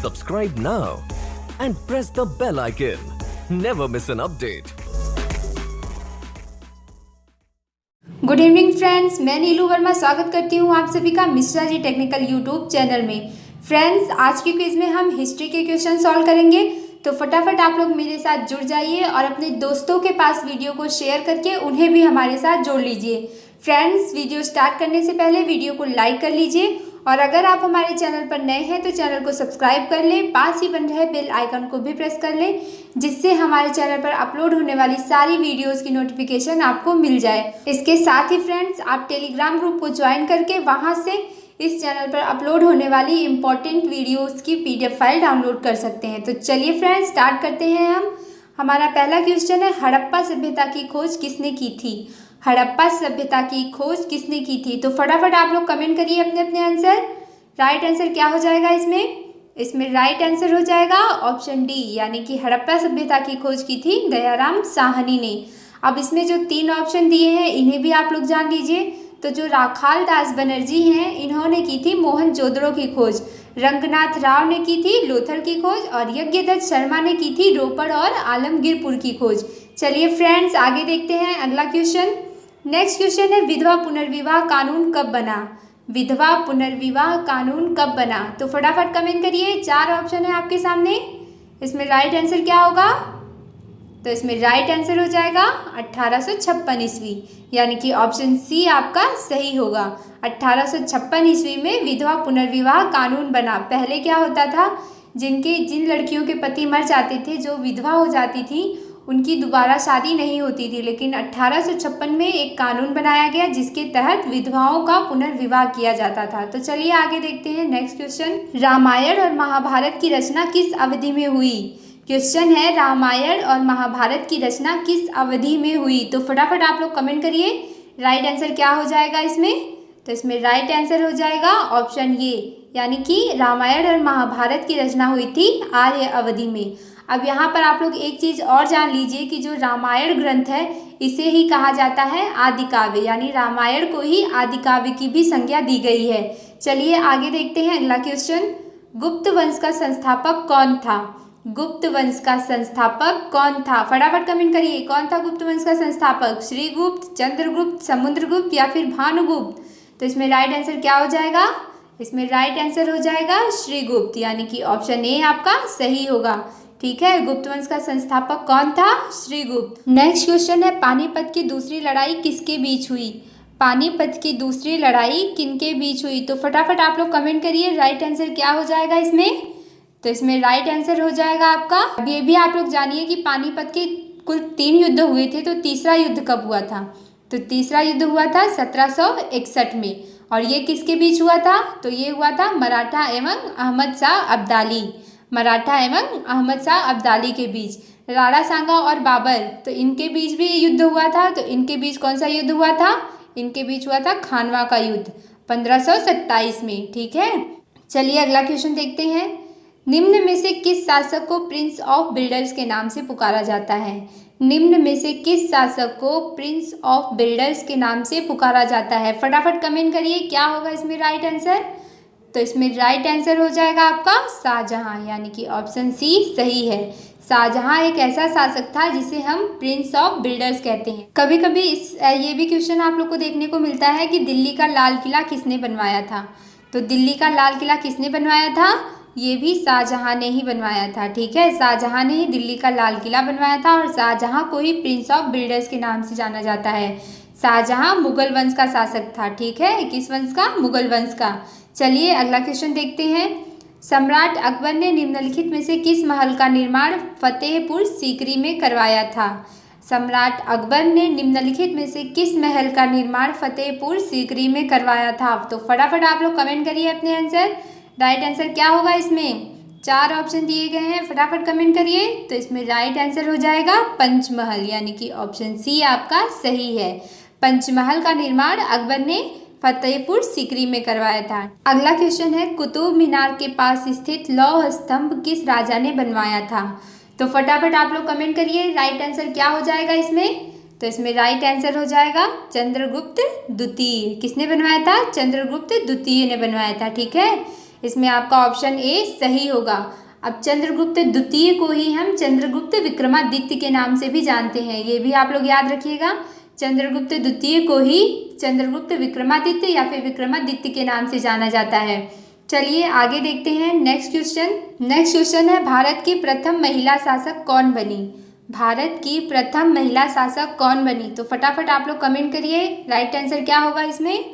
Subscribe now and press the bell icon. Never miss an update. Good evening friends, मैं नीलू वर्मा स्वागत करती हूँ आप सभी का Mishra ji technical YouTube channel में। फ्रेंड्स, आज के क्विज में हम हिस्ट्री के क्वेश्चन सॉल्व करेंगे, तो फटाफट आप लोग मेरे साथ जुड़ जाइए और अपने दोस्तों के पास वीडियो को शेयर करके उन्हें भी हमारे साथ जोड़ लीजिए। फ्रेंड्स, वीडियो स्टार्ट करने से पहले वीडियो को लाइक कर लीजिए और अगर आप हमारे चैनल पर नए हैं तो चैनल को सब्सक्राइब कर लें, पास ही बन रहे बेल आइकन को भी प्रेस कर लें, जिससे हमारे चैनल पर अपलोड होने वाली सारी वीडियोस की नोटिफिकेशन आपको मिल जाए। इसके साथ ही फ्रेंड्स, आप टेलीग्राम ग्रुप को ज्वाइन करके वहां से इस चैनल पर अपलोड होने वाली इम्पोर्टेंट वीडियोस की PDF फाइल डाउनलोड कर सकते हैं। तो चलिए फ्रेंड्स, स्टार्ट करते हैं हम। हमारा पहला क्वेश्चन है, हड़प्पा सभ्यता की खोज किसने की थी? हड़प्पा सभ्यता की खोज किसने की थी? तो फटाफट आप लोग कमेंट करिए अपने अपने आंसर। राइट आंसर क्या हो जाएगा इसमें राइट आंसर हो जाएगा ऑप्शन डी, यानी कि हड़प्पा सभ्यता की खोज की थी दयाराम साहनी ने। अब इसमें जो 3 ऑप्शन दिए हैं इन्हें भी आप लोग जान लीजिए। तो जो राखाल दास बनर्जी हैं, इन्होंने की थी मोहनजोदड़ो की खोज, रंगनाथ राव ने की थी लोथल की खोज और यज्ञदत्त शर्मा ने की थी रोपड़ और आलमगीरपुर की खोज। चलिए फ्रेंड्स, आगे देखते हैं अगला क्वेश्चन। नेक्स्ट क्वेश्चन है, विधवा पुनर्विवाह कानून कब बना? विधवा पुनर्विवाह कानून कब बना? तो फटाफट कमेंट करिए। 4 ऑप्शन है आपके सामने, इसमें राइट आंसर क्या होगा? तो इसमें राइट आंसर हो जाएगा 1856 ईस्वी, यानी कि ऑप्शन सी आपका सही होगा। 1856 ईस्वी में विधवा पुनर्विवाह कानून बना। पहले क्या होता था, जिन लड़कियों के पति मर जाते थे, जो विधवा हो जाती थी, उनकी दोबारा शादी नहीं होती थी, लेकिन 1856 में एक कानून बनाया गया जिसके तहत विधवाओं का पुनर्विवाह किया जाता था। तो चलिए आगे देखते हैं नेक्स्ट क्वेश्चन। रामायण और महाभारत की रचना किस अवधि में हुई? क्वेश्चन है, रामायण और महाभारत की रचना किस अवधि में हुई? तो फटाफट आप लोग कमेंट करिए। राइट आंसर क्या हो जाएगा इसमें? तो इसमें राइट आंसर हो जाएगा ऑप्शन ए, यानी कि रामायण और महाभारत की रचना हुई थी आर्य अवधि में। अब यहाँ पर आप लोग एक चीज़ और जान लीजिए कि जो रामायण ग्रंथ है इसे ही कहा जाता है आदि काव्य, यानी रामायण को ही आदि काव्य की भी संज्ञा दी गई है। चलिए आगे देखते हैं अगला क्वेश्चन। गुप्त वंश का संस्थापक कौन था? गुप्त वंश का संस्थापक कौन था? फटाफट कमेंट करिए, कौन था गुप्त वंश का संस्थापक? श्रीगुप्त, चंद्रगुप्त, समुद्रगुप्त या फिर भानुगुप्त? तो इसमें राइट आंसर क्या हो जाएगा? इसमें राइट आंसर हो जाएगा श्रीगुप्त, यानी कि ऑप्शन ए आपका सही होगा। ठीक है, गुप्त वंश का संस्थापक कौन था? श्रीगुप्त। नेक्स्ट क्वेश्चन है, पानीपत की दूसरी लड़ाई किसके बीच हुई? पानीपत की दूसरी लड़ाई किनके बीच हुई? तो फटाफट आप लोग कमेंट करिए। राइट आंसर क्या हो जाएगा इसमें? तो इसमें राइट आंसर हो जाएगा आपका। अब ये भी आप लोग जानिए कि पानीपत के कुल 3 युद्ध हुए थे, तो तीसरा युद्ध कब हुआ था? तो तीसरा युद्ध हुआ था 1761 में। और ये किसके बीच हुआ था? तो ये हुआ था मराठा एवं अहमद शाह अब्दाली, मराठा एवं अहमद शाह अब्दाली के बीच। राणा सांगा और बाबर, तो इनके बीच भी युद्ध हुआ था। तो इनके बीच कौन सा युद्ध हुआ था? इनके बीच हुआ था खानवा का युद्ध 1527 में। ठीक है, चलिए अगला क्वेश्चन देखते हैं। निम्न में से किस शासक को प्रिंस ऑफ बिल्डर्स के नाम से पुकारा जाता है? निम्न में से किस शासक को प्रिंस ऑफ बिल्डर्स के नाम से पुकारा जाता है? फटाफट कमेंट करिए, क्या होगा इसमें राइट आंसर? तो इसमें राइट आंसर हो जाएगा आपका शाहजहां, यानी कि ऑप्शन सी सही है। शाहजहां एक ऐसा शासक था जिसे हम प्रिंस ऑफ बिल्डर्स कहते हैं। कभी कभी ये भी क्वेश्चन आप लोग को देखने को मिलता है कि दिल्ली का लाल किला किसने बनवाया था? तो दिल्ली का लाल किला किसने बनवाया था? ये भी शाहजहां ने ही बनवाया था। ठीक है, शाहजहां ने ही दिल्ली का लाल किला बनवाया था और शाहजहां को ही प्रिंस ऑफ बिल्डर्स के नाम से जाना जाता है। शाहजहां मुगल वंश का शासक था। ठीक है, किस वंश का? मुगल वंश का। चलिए अगला क्वेश्चन देखते हैं। सम्राट अकबर ने निम्नलिखित में से किस महल का निर्माण फतेहपुर सीकरी में करवाया था? सम्राट अकबर ने निम्नलिखित में से किस महल का निर्माण फतेहपुर सीकरी में करवाया था? तो फटाफट आप लोग कमेंट करिए अपने आंसर। राइट आंसर क्या होगा इसमें? 4 ऑप्शन दिए गए हैं, फटाफट कमेंट करिए। तो इसमें राइट आंसर हो जाएगा पंचमहल, यानी कि ऑप्शन सी आपका सही है। पंचमहल का निर्माण अकबर ने फतेहपुर सीकरी में करवाया था। अगला क्वेश्चन है, कुतुब मीनार के पास स्थित लौह स्तंभ किस राजा ने बनवाया था? तो फटाफट आप लोग कमेंट करिए, राइट आंसर क्या हो जाएगा इसमें? तो इसमें राइट आंसर हो जाएगा चंद्रगुप्त द्वितीय। किसने बनवाया था? चंद्रगुप्त द्वितीय ने बनवाया था। ठीक है, इसमें आपका ऑप्शन ए सही होगा। अब चंद्रगुप्त द्वितीय को ही हम चंद्रगुप्त विक्रमादित्य के नाम से भी जानते हैं, ये भी आप लोग याद रखिएगा। चंद्रगुप्त द्वितीय को ही चंद्रगुप्त विक्रमादित्य या फिर विक्रमादित्य के नाम से जाना जाता है। चलिए आगे देखते हैं नेक्स्ट क्वेश्चन है, भारत की प्रथम महिला शासक कौन बनी? भारत की प्रथम महिला शासक कौन बनी? तो फटाफट आप लोग कमेंट करिए, राइट आंसर क्या होगा इसमें?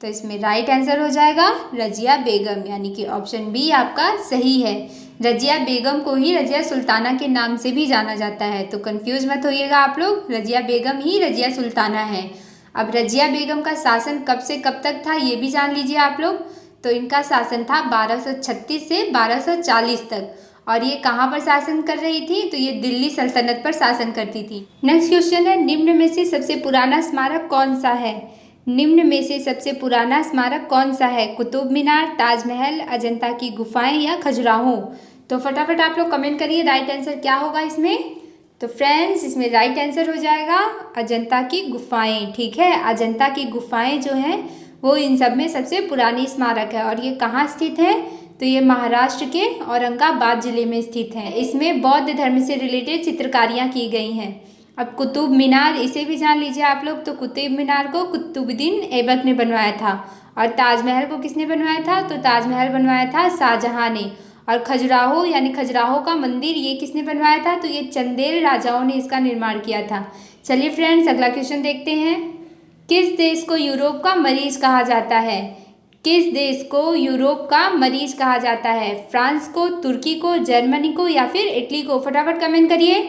तो इसमें राइट आंसर हो जाएगा रजिया बेगम, यानी कि ऑप्शन बी आपका सही है। रजिया बेगम को ही रजिया सुल्ताना के नाम से भी जाना जाता है, तो कंफ्यूज मत होइएगा आप लोग, रजिया बेगम ही रजिया सुल्ताना है। अब रजिया बेगम का शासन कब से कब तक था ये भी जान लीजिए आप लोग। तो इनका शासन था 1236 से 1240 तक, और ये कहाँ पर शासन कर रही थी? तो ये दिल्ली सल्तनत पर शासन करती थी। नेक्स्ट क्वेश्चन है, निम्न में से सबसे पुराना स्मारक कौन सा है? निम्न में से सबसे पुराना स्मारक कौन सा है? कुतुब मीनार, ताजमहल, अजंता की गुफाएं या खजुराहो? तो फटाफट आप लोग कमेंट करिए, राइट आंसर क्या होगा इसमें? तो फ्रेंड्स इसमें राइट आंसर हो जाएगा अजंता की गुफाएं। ठीक है, अजंता की गुफाएं जो हैं वो इन सब में सबसे पुरानी स्मारक है, और ये कहाँ स्थित है? तो ये महाराष्ट्र के औरंगाबाद जिले में स्थित है। इसमें बौद्ध धर्म से रिलेटेड चित्रकारियाँ की गई हैं। अब कुतुब मीनार, इसे भी जान लीजिए आप लोग। तो कुतुब मीनार को कुतुबुद्दीन ऐबक ने बनवाया था, और ताजमहल को किसने बनवाया था? तो ताजमहल बनवाया था शाहजहां ने। और खजुराहो यानी खजुराहो का मंदिर ये किसने बनवाया था? तो ये चंदेल राजाओं ने इसका निर्माण किया था। चलिए फ्रेंड्स अगला क्वेश्चन देखते हैं, किस देश को यूरोप का मरीज कहा जाता है? किस देश को यूरोप का मरीज कहा जाता है? फ्रांस को, तुर्की को, जर्मनी को या फिर इटली को? फटाफट कमेंट करिए।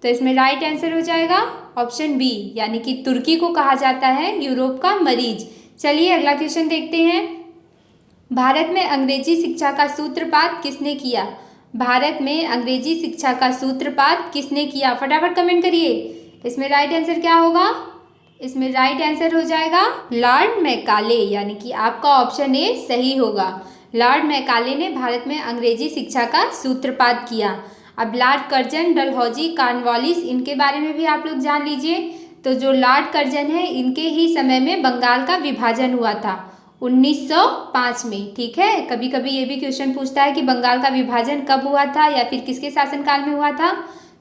तो इसमें राइट आंसर हो जाएगा ऑप्शन बी, यानी कि तुर्की को कहा जाता है यूरोप का मरीज। चलिए अगला क्वेश्चन देखते हैं, भारत में अंग्रेजी शिक्षा का सूत्रपात किसने किया? भारत में अंग्रेजी शिक्षा का सूत्रपात किसने किया? फटाफट कमेंट करिए। इसमें राइट आंसर क्या होगा? इसमें राइट आंसर हो जाएगा लॉर्ड मैकाले, यानी कि आपका ऑप्शन ए सही होगा। लॉर्ड मैकाले ने भारत में अंग्रेजी शिक्षा का सूत्रपात किया। अब लॉर्ड कर्जन, डलहौजी, कॉर्नवालिस, इनके बारे में भी आप लोग जान लीजिए। तो जो लॉर्ड कर्जन है इनके ही समय में बंगाल का विभाजन हुआ था 1905 में। ठीक है, कभी कभी ये भी क्वेश्चन पूछता है कि बंगाल का विभाजन कब हुआ था या फिर किसके शासनकाल में हुआ था?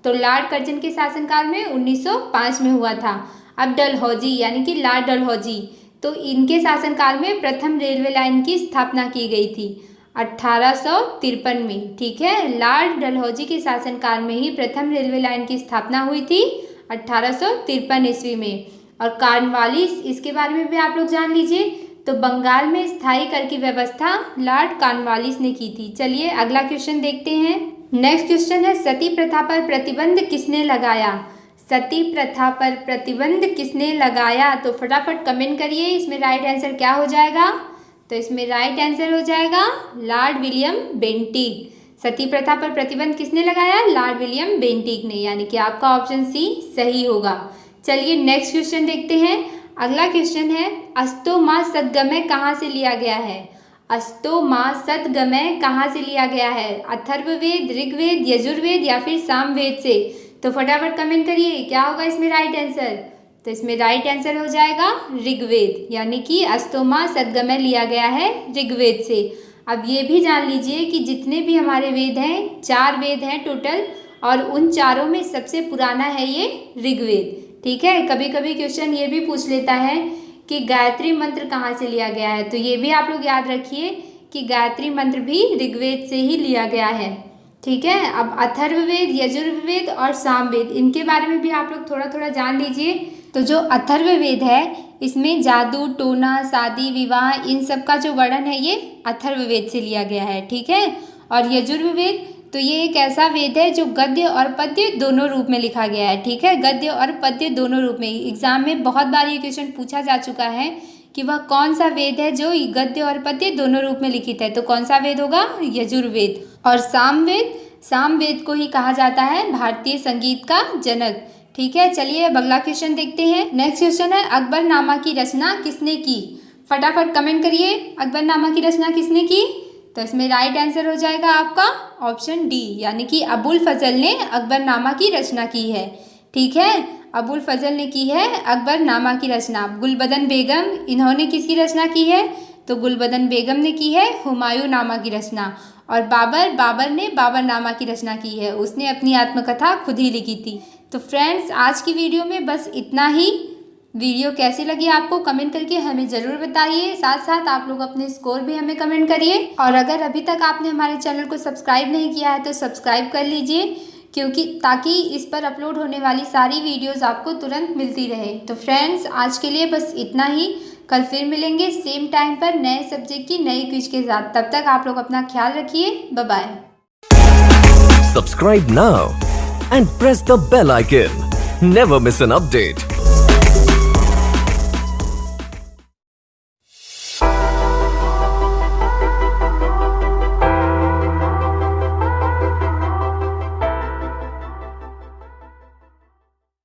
तो लॉर्ड कर्जन के शासनकाल में 1905 में हुआ था। अब डलहौजी यानी कि लॉर्ड डलहौजी, तो इनके शासनकाल में प्रथम रेलवे लाइन की स्थापना की गई थी 1853 में। ठीक है, लॉर्ड डलहौजी के शासनकाल में ही प्रथम रेलवे लाइन की स्थापना हुई थी 1853 ईस्वी में। और कॉर्नवालिस, इसके बारे में भी आप लोग जान लीजिए। तो बंगाल में स्थायी कर की व्यवस्था लॉर्ड कॉर्नवालिस ने की थी। चलिए अगला क्वेश्चन देखते हैं। नेक्स्ट क्वेश्चन है, सती प्रथा पर प्रतिबंध किसने लगाया? सती प्रथा पर प्रतिबंध किसने लगाया? तो फटाफट कमेंट करिए, इसमें राइट आंसर क्या हो जाएगा? तो इसमें राइट आंसर हो जाएगा लॉर्ड विलियम बेंटिक। सती प्रथा पर प्रतिबंध किसने लगाया? लॉर्ड विलियम बेंटिक ने, यानी कि आपका ऑप्शन सी सही होगा। चलिए नेक्स्ट क्वेश्चन देखते हैं। अगला क्वेश्चन है, अस्तो माँ सद्गमय कहाँ से लिया गया है? अस्तो माँ सद्गमय कहाँ से लिया गया है? अथर्ववेद, ऋग्वेद, यजुर्वेद या फिर सामवेद से? तो फटाफट कमेंट करिए, क्या होगा इसमें राइट आंसर? तो इसमें राइट आंसर हो जाएगा ऋग्वेद, यानी कि अस्तो माँ सद्गमय लिया गया है ऋग्वेद से। अब ये भी जान लीजिए कि जितने भी हमारे वेद हैं, 4 वेद हैं टोटल, और उन चारों में सबसे पुराना है ये ऋग्वेद। ठीक है, कभी कभी क्वेश्चन ये भी पूछ लेता है कि गायत्री मंत्र कहाँ से लिया गया है, तो ये भी आप लोग याद रखिए कि गायत्री मंत्र भी ऋग्वेद से ही लिया गया है। ठीक है, अब अथर्ववेद, यजुर्वेद और सामवेद, इनके बारे में भी आप लोग थोड़ा थोड़ा जान लीजिए। तो जो अथर्ववेद है इसमें जादू, टोना, शादी, विवाह, इन सब का जो वर्णन है ये अथर्ववेद से लिया गया है। ठीक है, और यजुर्वेद तो ये एक ऐसा वेद है जो गद्य और पद्य दोनों रूप में लिखा गया है। ठीक है, गद्य और पद्य दोनों रूप में। एग्जाम में बहुत बार ये क्वेश्चन पूछा जा चुका है कि वह कौन सा वेद है जो गद्य और पद्य दोनों रूप में लिखित है। तो कौन सा वेद होगा? यजुर्वेद। और सामवेद को ही कहा जाता है भारतीय संगीत का जनक। ठीक है, चलिए अब अगला क्वेश्चन देखते हैं। नेक्स्ट क्वेश्चन है, अकबरनामा की रचना किसने की? फटाफट कमेंट करिए, अकबरनामा की रचना किसने की? तो इसमें राइट आंसर हो जाएगा आपका ऑप्शन डी, यानी कि अबुल फजल ने अकबरनामा की रचना की है। ठीक है, अबुल फजल ने की है अकबरनामा की रचना। गुलबदन बेगम, इन्होंने किसकी रचना की है? तो गुलबदन बेगम ने की है हुमायूं नामा की रचना। और बाबर ने बाबरनामा की रचना की है, उसने अपनी आत्मकथा खुद ही लिखी थी। तो फ्रेंड्स आज की वीडियो में बस इतना ही। वीडियो कैसी लगी आपको कमेंट करके हमें ज़रूर बताइए। साथ साथ आप लोग अपने स्कोर भी हमें कमेंट करिए। और अगर अभी तक आपने हमारे चैनल को सब्सक्राइब नहीं किया है तो सब्सक्राइब कर लीजिए, क्योंकि ताकि इस पर अपलोड होने वाली सारी वीडियोस आपको तुरंत मिलती रहे। तो फ्रेंड्स आज के लिए बस इतना ही। कल फिर मिलेंगे सेम टाइम पर नए सब्जेक्ट की नई क्विज के साथ। तब तक आप लोग अपना ख्याल रखिए। Bye bye. Subscribe now and press the bell icon. Never miss an update.